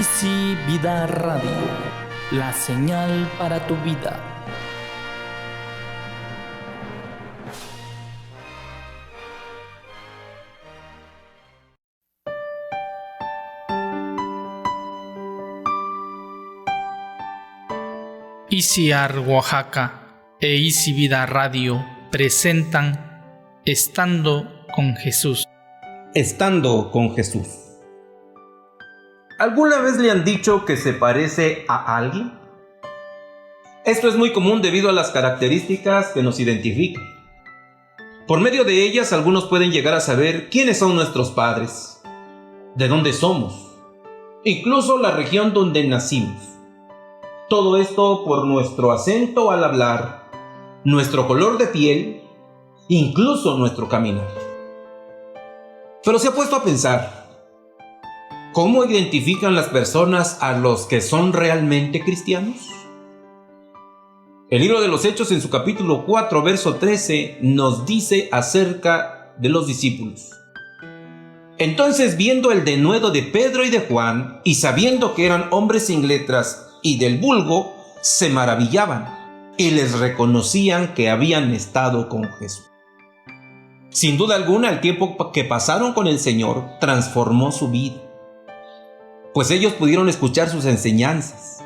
Easy Vida Radio, la señal para tu vida. EasyArt Oaxaca e Easy Vida Radio presentan Estando con Jesús. Estando con Jesús. ¿Alguna vez le han dicho que se parece a alguien? Esto es muy común debido a las características que nos identifican. Por medio de ellas, algunos pueden llegar a saber quiénes son nuestros padres, de dónde somos, incluso la región donde nacimos. Todo esto por nuestro acento al hablar, nuestro color de piel, incluso nuestro caminar. Pero se ha puesto a pensar, ¿cómo identifican las personas a los que son realmente cristianos? El libro de los Hechos en su capítulo 4, verso 13, nos dice acerca de los discípulos. Entonces, viendo el denuedo de Pedro y de Juan, y sabiendo que eran hombres sin letras y del vulgo, se maravillaban y les reconocían que habían estado con Jesús. Sin duda alguna, el tiempo que pasaron con el Señor transformó su vida, pues ellos pudieron escuchar sus enseñanzas,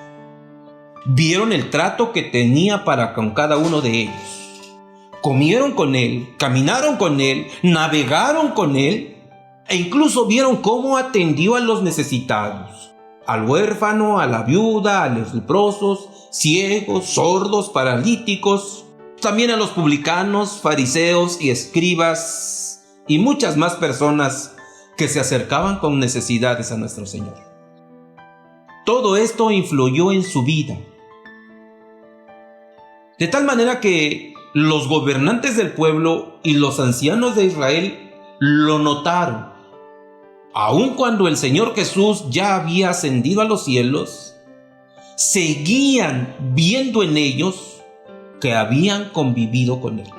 vieron el trato que tenía para con cada uno de ellos, comieron con Él, caminaron con Él, navegaron con Él, e incluso vieron cómo atendió a los necesitados, al huérfano, a la viuda, a los leprosos, ciegos, sordos, paralíticos, también a los publicanos, fariseos y escribas, y muchas más personas que se acercaban con necesidades a nuestro Señor. Todo esto influyó en su vida, de tal manera que los gobernantes del pueblo y los ancianos de Israel lo notaron. Aun cuando el Señor Jesús ya había ascendido a los cielos, seguían viendo en ellos que habían convivido con Él.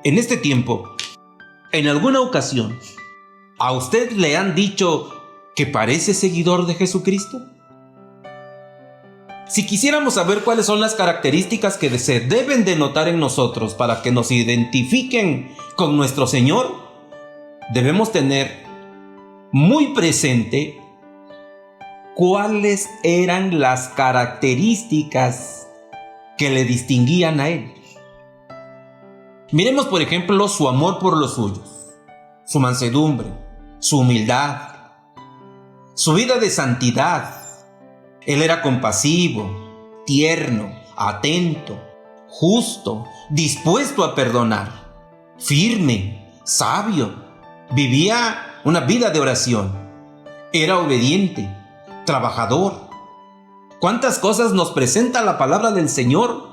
En este tiempo, en alguna ocasión, ¿a usted le han dicho que parece seguidor de Jesucristo? Si quisiéramos saber cuáles son las características que se deben de notar en nosotros para que nos identifiquen con nuestro Señor, debemos tener muy presente cuáles eran las características que le distinguían a Él. Miremos, por ejemplo, su amor por los suyos, su mansedumbre, su humildad, su vida de santidad. Él era compasivo, tierno, atento, justo, dispuesto a perdonar, firme, sabio. Vivía una vida de oración. Era obediente, trabajador. ¿Cuántas cosas nos presenta la palabra del Señor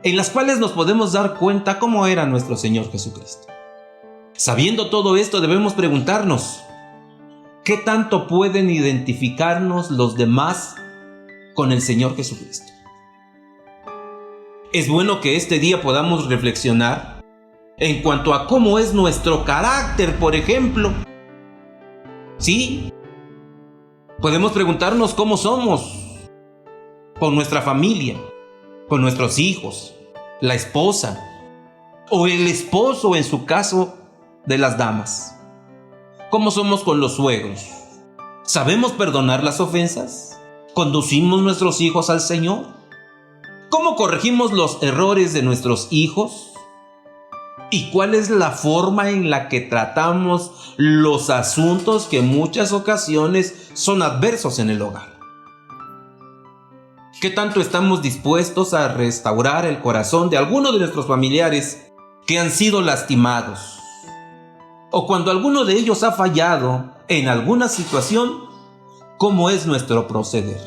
en las cuales nos podemos dar cuenta cómo era nuestro Señor Jesucristo? Sabiendo todo esto, debemos preguntarnos, ¿qué tanto pueden identificarnos los demás con el Señor Jesucristo? Es bueno que este día podamos reflexionar en cuanto a cómo es nuestro carácter, por ejemplo. Sí, podemos preguntarnos cómo somos con nuestra familia, con nuestros hijos, la esposa o el esposo en su caso de las damas. ¿Cómo somos con los suegros? ¿Sabemos perdonar las ofensas? ¿Conducimos nuestros hijos al Señor? ¿Cómo corregimos los errores de nuestros hijos? ¿Y cuál es la forma en la que tratamos los asuntos que en muchas ocasiones son adversos en el hogar? ¿Qué tanto estamos dispuestos a restaurar el corazón de alguno de nuestros familiares que han sido lastimados? O cuando alguno de ellos ha fallado en alguna situación, ¿cómo es nuestro proceder?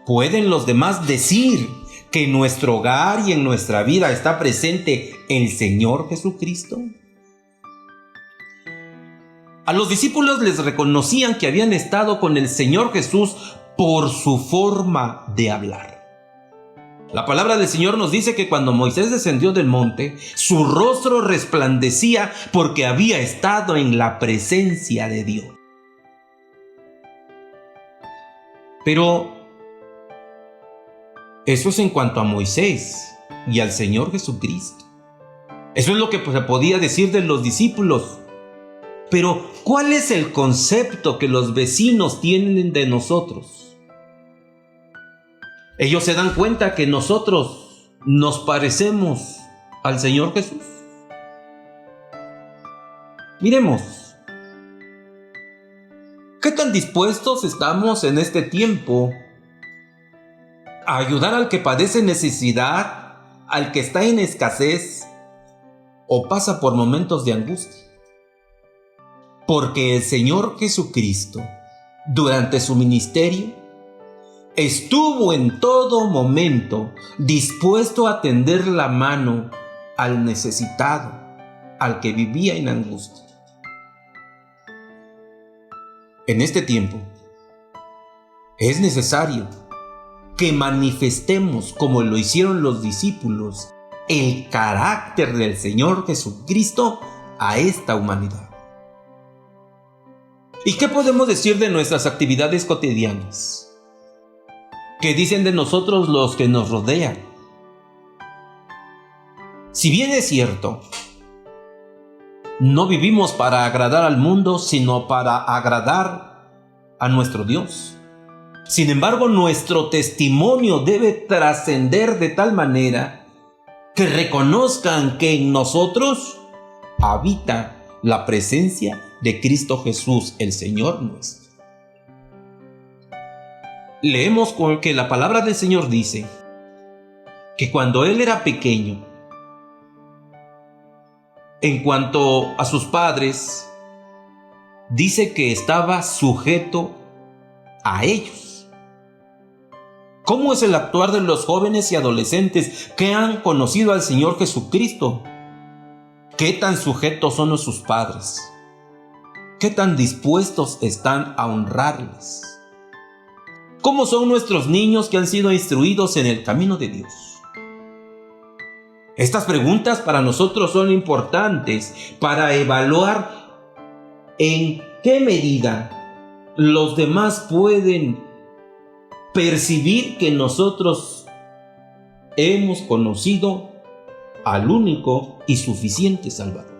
¿Pueden los demás decir que en nuestro hogar y en nuestra vida está presente el Señor Jesucristo? A los discípulos les reconocían que habían estado con el Señor Jesús por su forma de hablar. La palabra del Señor nos dice que cuando Moisés descendió del monte, su rostro resplandecía porque había estado en la presencia de Dios. Pero eso es en cuanto a Moisés y al Señor Jesucristo. Eso es lo que se podía decir de los discípulos. Pero, ¿cuál es el concepto que los vecinos tienen de nosotros? Ellos se dan cuenta que nosotros nos parecemos al Señor Jesús. Miremos, ¿qué tan dispuestos estamos en este tiempo a ayudar al que padece necesidad, al que está en escasez o pasa por momentos de angustia? Porque el Señor Jesucristo, durante su ministerio, estuvo en todo momento dispuesto a tender la mano al necesitado, al que vivía en angustia. En este tiempo, es necesario que manifestemos, como lo hicieron los discípulos, el carácter del Señor Jesucristo a esta humanidad. ¿Y qué podemos decir de nuestras actividades cotidianas? ¿Qué dicen de nosotros los que nos rodean? Si bien es cierto, no vivimos para agradar al mundo, sino para agradar a nuestro Dios. Sin embargo, nuestro testimonio debe trascender de tal manera que reconozcan que en nosotros habita la presencia de Cristo Jesús, el Señor nuestro. Leemos que la palabra del Señor dice que cuando Él era pequeño, en cuanto a sus padres, dice que estaba sujeto a ellos. ¿Cómo es el actuar de los jóvenes y adolescentes que han conocido al Señor Jesucristo? ¿Qué tan sujetos son sus padres? ¿Qué tan dispuestos están a honrarles? ¿Cómo son nuestros niños que han sido instruidos en el camino de Dios? Estas preguntas para nosotros son importantes para evaluar en qué medida los demás pueden percibir que nosotros hemos conocido al único y suficiente Salvador.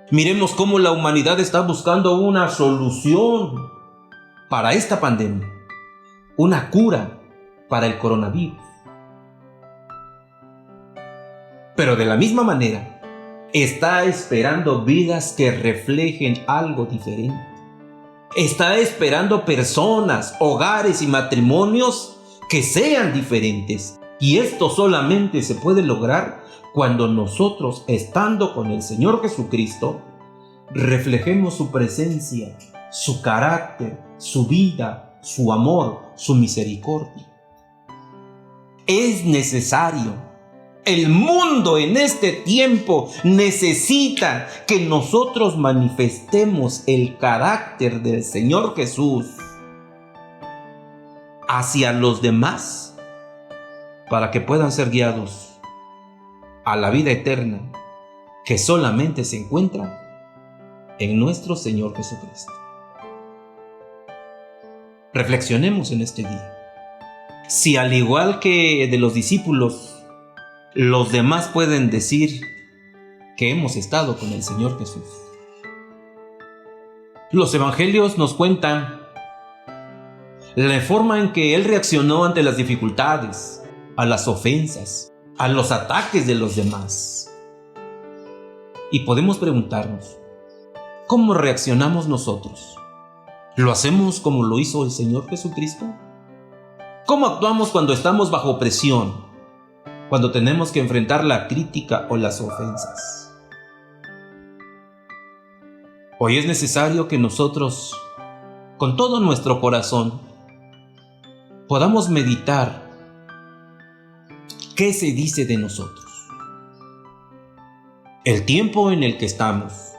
Miremos cómo la humanidad está buscando una solución para esta pandemia, una cura para el coronavirus. Pero de la misma manera, está esperando vidas que reflejen algo diferente. Está esperando personas, hogares y matrimonios que sean diferentes. Y esto solamente se puede lograr cuando nosotros, estando con el Señor Jesucristo, reflejemos su presencia, su carácter, su vida, su amor, su misericordia. Es necesario. El mundo en este tiempo necesita que nosotros manifestemos el carácter del Señor Jesús hacia los demás para que puedan ser guiados a la vida eterna que solamente se encuentra en nuestro Señor Jesucristo. Reflexionemos en este día. Si al igual que de los discípulos, los demás pueden decir que hemos estado con el Señor Jesús. Los evangelios nos cuentan la forma en que Él reaccionó ante las dificultades, a las ofensas, a los ataques de los demás. Y podemos preguntarnos, ¿cómo reaccionamos nosotros? ¿Lo hacemos como lo hizo el Señor Jesucristo? ¿Cómo actuamos cuando estamos bajo presión? Cuando tenemos que enfrentar la crítica o las ofensas. Hoy es necesario que nosotros, con todo nuestro corazón, podamos meditar qué se dice de nosotros. El tiempo en el que estamos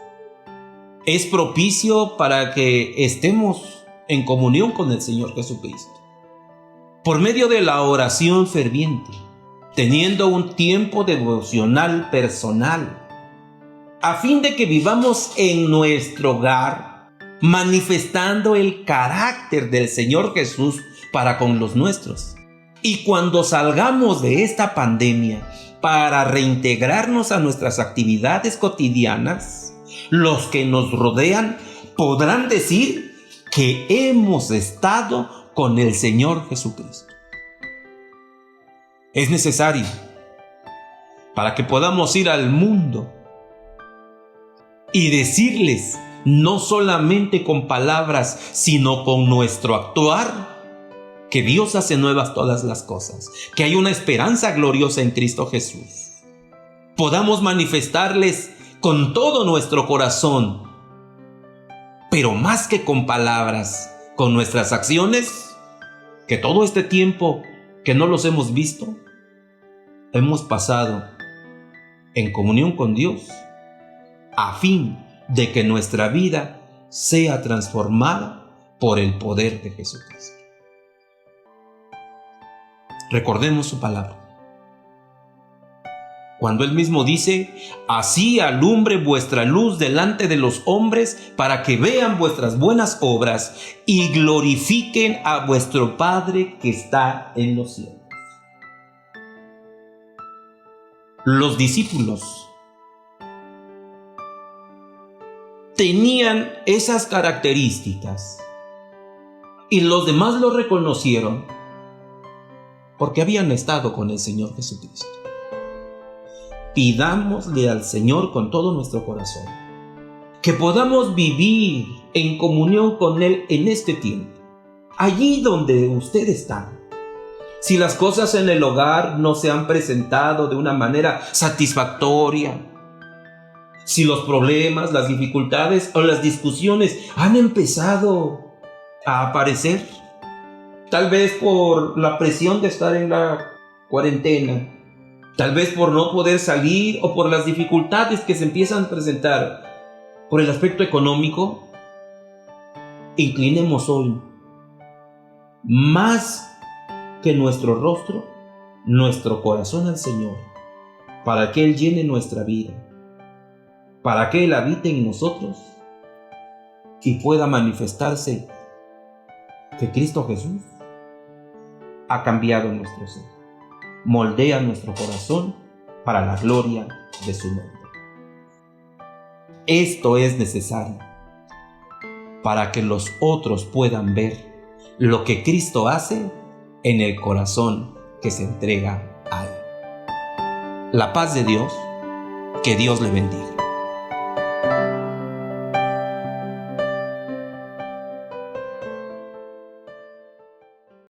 es propicio para que estemos en comunión con el Señor Jesucristo. Por medio de la oración ferviente, teniendo un tiempo devocional personal, a fin de que vivamos en nuestro hogar manifestando el carácter del Señor Jesús para con los nuestros. Y cuando salgamos de esta pandemia para reintegrarnos a nuestras actividades cotidianas, los que nos rodean podrán decir que hemos estado con el Señor Jesucristo. Es necesario para que podamos ir al mundo y decirles, no solamente con palabras, sino con nuestro actuar, que Dios hace nuevas todas las cosas, que hay una esperanza gloriosa en Cristo Jesús. Podamos manifestarles con todo nuestro corazón, pero más que con palabras, con nuestras acciones, que todo este tiempo que no los hemos visto, hemos pasado en comunión con Dios, a fin de que nuestra vida sea transformada por el poder de Jesucristo. Recordemos su palabra. Cuando Él mismo dice, así alumbre vuestra luz delante de los hombres, para que vean vuestras buenas obras y glorifiquen a vuestro Padre que está en los cielos. Los discípulos tenían esas características y los demás lo reconocieron porque habían estado con el Señor Jesucristo. Pidámosle al Señor con todo nuestro corazón que podamos vivir en comunión con Él en este tiempo, allí donde usted está. Si las cosas en el hogar no se han presentado de una manera satisfactoria, si los problemas, las dificultades o las discusiones han empezado a aparecer, tal vez por la presión de estar en la cuarentena, tal vez por no poder salir o por las dificultades que se empiezan a presentar por el aspecto económico, inclinemos hoy más que nuestro rostro, nuestro corazón al Señor, para que Él llene nuestra vida, para que Él habite en nosotros y pueda manifestarse que Cristo Jesús ha cambiado nuestro ser, moldea nuestro corazón para la gloria de su nombre. Esto es necesario para que los otros puedan ver lo que Cristo hace en el corazón que se entrega a Él. La paz de Dios, que Dios le bendiga.